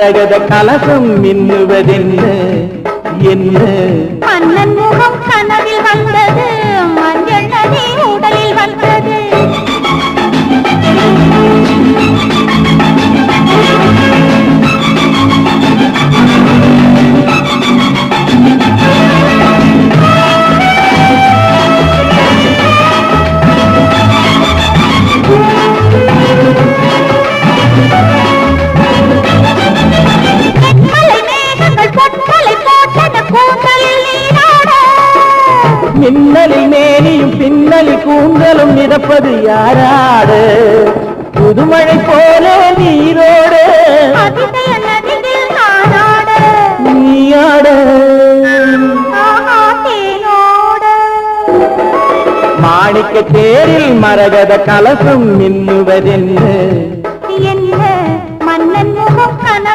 ஜகத கலசம் மின்னுவதென்ன என்ன மன்னன் முகம் கனவில் வந்தது, மஞ்சள் நதி உடலில் வந்தது. மின்னலில் மேனியும் பின்னலில் கூந்தலும் மிதப்பது யாராடு? புதுமழை போல நீரோடு நீயாட மாணிக்க தேரில் மரகத கலசம் மின்னுவதென்ன